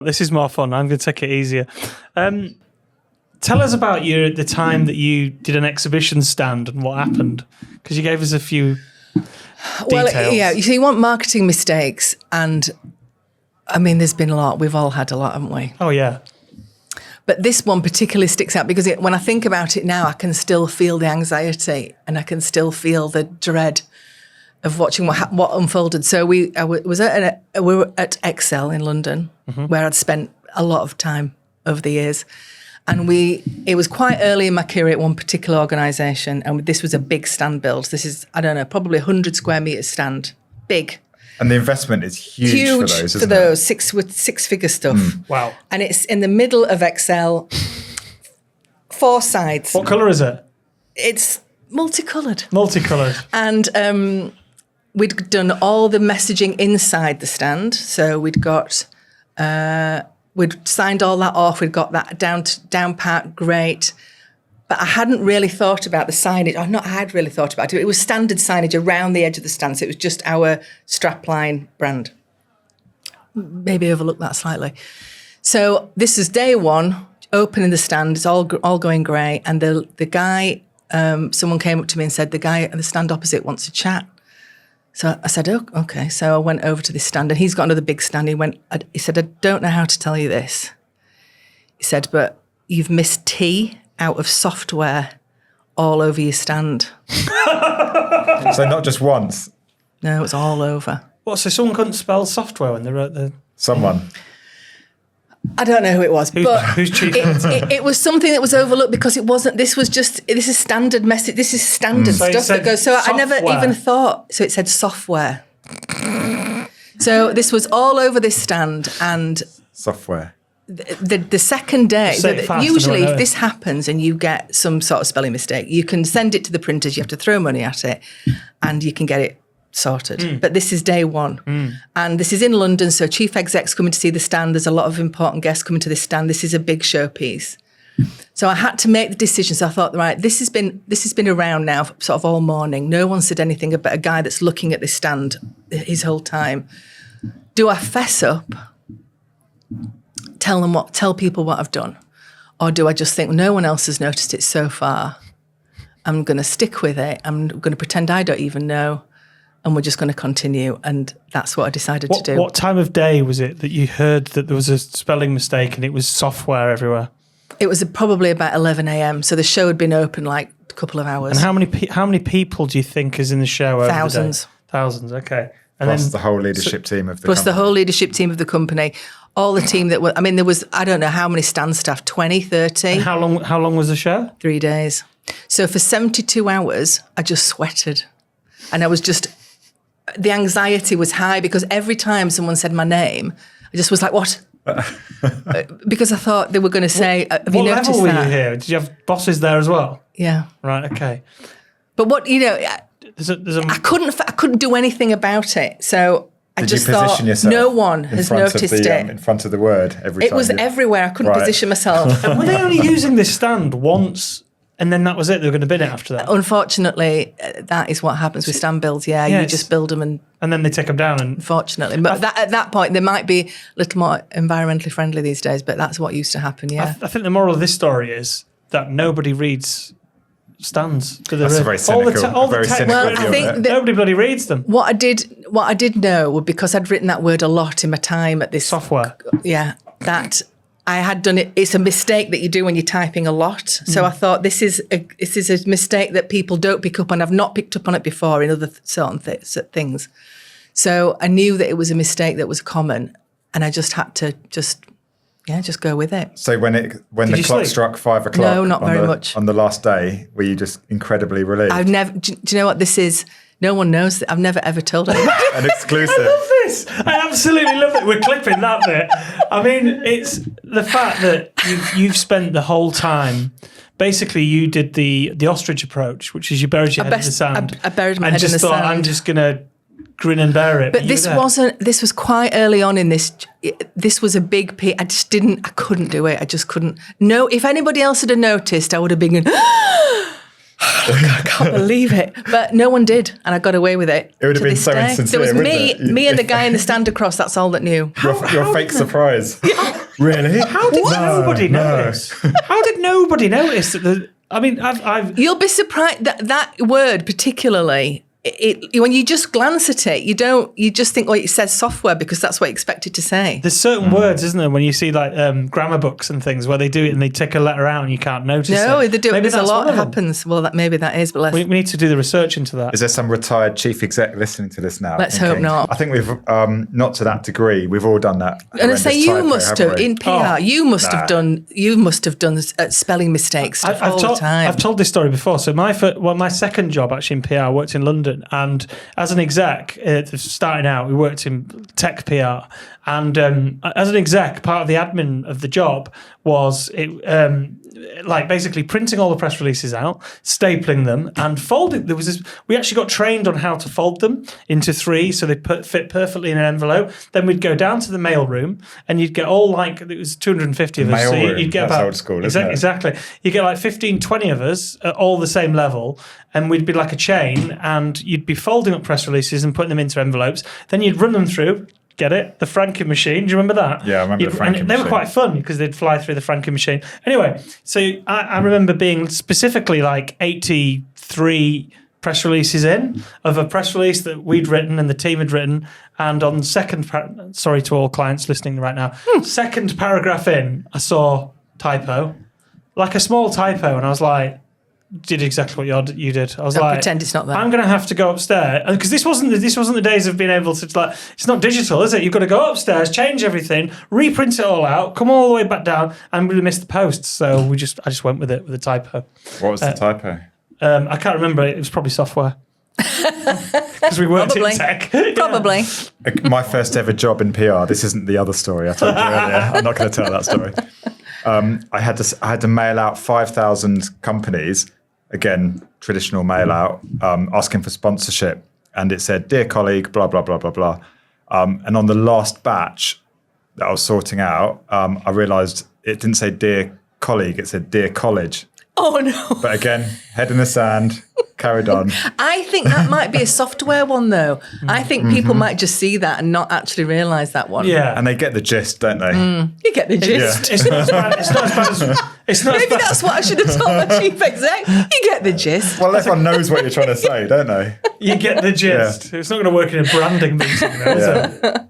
This is more fun. I'm going to take it easier. Tell us about the time that you did an exhibition stand and what happened, because you gave us a few details. Well, yeah, so you want marketing mistakes, and I mean, there's been a lot. We've all had a lot, haven't we? Oh, yeah. But this one particularly sticks out because when I think about it now, I can still feel the anxiety and I can still feel the dread of watching what unfolded. So we were at Excel in London, where I'd spent a lot of time over the years. And it was quite early in my career at one particular organisation, and this was a big stand build. This is, I don't know, probably 100 square metres stand, big. And the investment is huge for those, isn't it? Six-figure stuff. Wow. And it's in the middle of Excel, 4 sides. What colour is it? It's multicoloured. Multicoloured. And we'd done all the messaging inside the stand. So we'd signed all that off. We'd got that down pat, great. But I hadn't really thought about the signage. I had really thought about it. It was standard signage around the edge of the stand. So it was just our strapline brand. Maybe overlooked that slightly. So this is day one, opening the stand. It's all going great. And the guy, someone came up to me and said, the guy at the stand opposite wants to chat. So I said, oh, okay. So I went over to this stand, and he's got another big stand. He said, I don't know how to tell you this. He said, but you've missed T out of software all over your stand. So not just once? No, it's all over. What, so someone couldn't spell software when they wrote the... Someone. I don't know who it was, but who's choosing? It was something that was overlooked because it wasn't. This is standard message. This is standard stuff that goes. So I never even thought. So it said software. So this was all over this stand, and software. The second day, usually if this happens and you get some sort of spelling mistake, you can send it to the printers. You have to throw money at it, and you can get it sorted. But this is day one. And this is in London, so chief execs coming to see the stand. There's a lot of important guests coming to this stand. This is a big showpiece. So I had to make the decision. So I thought, right, this has been around now sort of all morning. No one said anything about a guy that's looking at this stand his whole time. Do I fess up, tell people what I've done? Or do I just think, no one else has noticed it so far. I'm going to stick with it. I'm going to pretend I don't even know. And we're just going to continue. And that's what I decided to do. What time of day was it that you heard that there was a spelling mistake and it was software everywhere? It was probably about 11 a.m. So the show had been open like a couple of hours. And how many people do you think is in the show? Thousands. Over the day? Thousands, okay. And plus the whole leadership team of the Plus company. the whole leadership team of the company. All the team that were, I mean, there was, I don't know how many stand staff, 20, 30. And how long was the show? 3 days. So for 72 hours, I just sweated. And I was just... The anxiety was high because every time someone said my name, I just was like, what? Because I thought they were going to say, have you noticed that? What level were you here? Did you have bosses there as well? Yeah. Right, okay. But what, I couldn't do anything about it. So I just thought, no one has noticed it. In front of the word every time. It was everywhere. I couldn't position myself. And were they only using this stand once? And then that was it? They were going to bin it after that? Unfortunately, that is what happens with stand builds. Yeah, you just build them and then they take them down. Unfortunately. But at that point, they might be a little more environmentally friendly these days, but that's what used to happen, yeah. I think the moral of this story is that nobody reads stands. That's a very cynical view. Nobody bloody reads them. What I did know, because I'd written that word a lot in my time at this... Software. Yeah, that... I had done it. It's a mistake that you do when you're typing a lot. So I thought this is a mistake that people don't pick up on. I've not picked up on it before in other certain things. So I knew that it was a mistake that was common, and I just had to just go with it. So when the clock struck 5 o'clock, no, not very much on the last day, were you just incredibly relieved? I've never. Do you know what this is? No one knows that. I've never ever told anyone. An exclusive. I love this. I absolutely love it. We're clipping that bit. I mean, it's the fact that you've spent the whole time. Basically, you did the ostrich approach, which is you buried your head in the sand. I buried my head in the sand. And just thought, I'm just going to grin and bear it. But this wasn't. This was quite early on in this. This was a big piece. I just didn't. I couldn't do it. I just couldn't. No. If anybody else had noticed, I would have been going. I can't believe it. But no one did, and I got away with it. It would have been so insincere. There was me and the guy in the stand across. That's all that knew. Your fake surprise. Really? How did nobody notice? How did nobody notice that? I've. You'll be surprised that word particularly. When you just glance at it, you just think, it says software because that's what you expect it to say. There's certain words, isn't there, when you see like grammar books and things where they do it and they take a letter out and you can't notice it. No, they do. There's a lot that happens. Well, maybe that is, but we need to do the research into that. Is there some retired chief exec listening to this now? Let's hope not. I think we've, not to that degree, we've all done that. And I say you must have, in PR, you must have done spelling mistakes all the time. I've told this story before. So my second job actually in PR, I worked in London. And as an exec, starting out, we worked in tech PR. And as an exec, part of the admin of the job was basically printing all the press releases out, stapling them, and folding. We actually got trained on how to fold them into 3, so they fit perfectly in an envelope. Then we'd go down to the mail room, and you'd get it was 250 of us. Mail room. You'd get That's old school, isn't it? Exactly. You get like 15, 20 of us at all the same level, and we'd be like a chain, and you'd be folding up press releases and putting them into envelopes. Then you'd run them through. Get it? The franking machine. Do you remember that? Yeah, I remember the franking machine. They were quite fun because they'd fly through the franking machine. Anyway, so I remember being specifically like 83 press releases in of a press release that we'd written and the team had written. And on sorry to all clients listening right now, second paragraph in, I saw typo, like a small typo, and I was like, did exactly what you did. I was like, pretend it's not there. I'm going to have to go upstairs because this wasn't the days of being able to it's not digital, is it? You've got to go upstairs, change everything, reprint it all out, come all the way back down, and we missed the posts. So I just went with it with a typo. What was the typo? I can't remember. It was probably software. Because we worked in tech. Probably. My first ever job in PR. This isn't the other story I told you earlier. I'm not going to tell that story. I had to mail out 5,000 companies. Again, traditional mail out, asking for sponsorship. And it said, dear colleague, blah, blah, blah, blah, blah. And on the last batch that I was sorting out, I realised it didn't say dear colleague, it said dear college. Oh, no. But again, head in the sand, carried on. I think that might be a software one, though. I think people might just see that and not actually realise that one. Yeah. And they get the gist, don't they? You get the gist. Yeah. It's not as bad. Maybe that's what I should have told my chief exec. You get the gist. Well, everyone knows what you're trying to say, don't they? You get the gist. Yeah. It's not going to work in a branding meeting, though, is it?